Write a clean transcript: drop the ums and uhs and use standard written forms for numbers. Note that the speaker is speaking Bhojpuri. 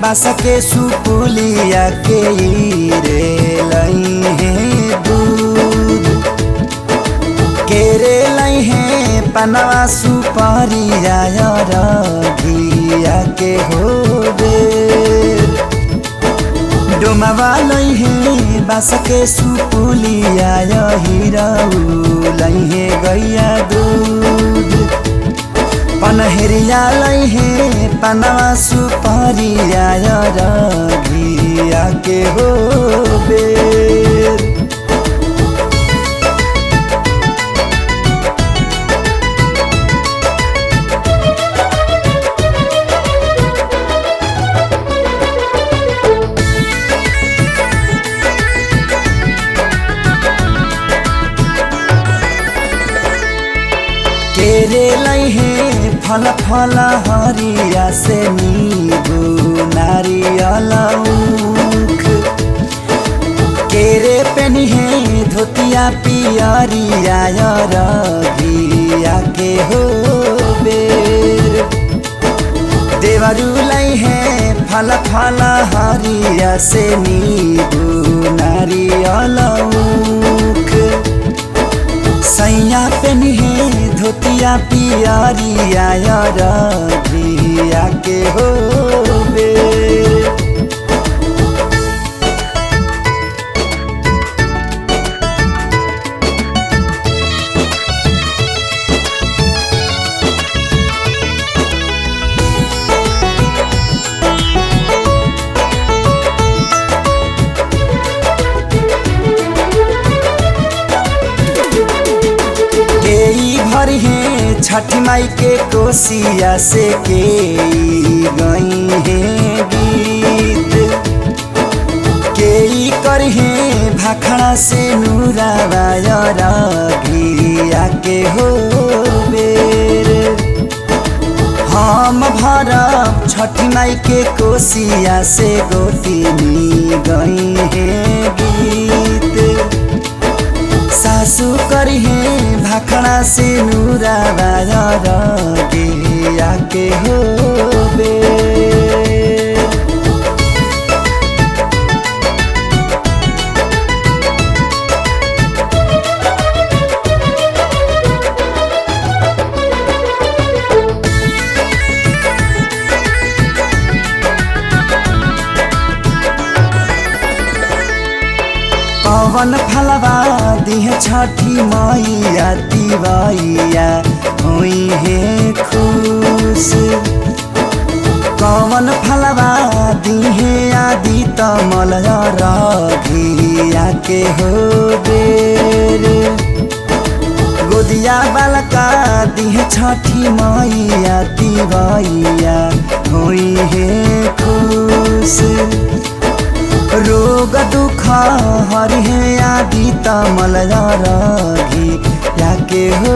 बास के सुपुलिया के रे लई है दूध के रे लई है पनवा सुपारिया घिया के हो बेर डोमावा लई है बास के सुपुलिया हिरऊ लई है गैया दूध पनहरिया लई है पनवा सुपारिया घिया के हो बेर केरे लई है फल फल हरिया से नींबू नारियल ऊख केरे पेनी है धोतिया पियरिया घिया के हो बेर देवरू लई है फल फल हरिया से नींबू नारियल ऊख सैया पेनी है धोतिया पियरिया घिया के हो बेर भर है छठी माई के कोसिया से के गई है गीत के कर है भाखड़ा से नूरावा घिया के हो बेर हम भरब छठी माई के कोसिया से गोतिनी गई है गीत सासु करी है भाखड़ा से नूरावा घिया के हो बेर कवन फलवा दिह छठी मैया तिवैया हुई है खुश कवन फलवा दिहे आदि तमल घिया के हो बेर गोदिया बालका दिह छठी मैया तिवैया हुई है खुश रोग दुख हरि है आदि तमल घिया के हो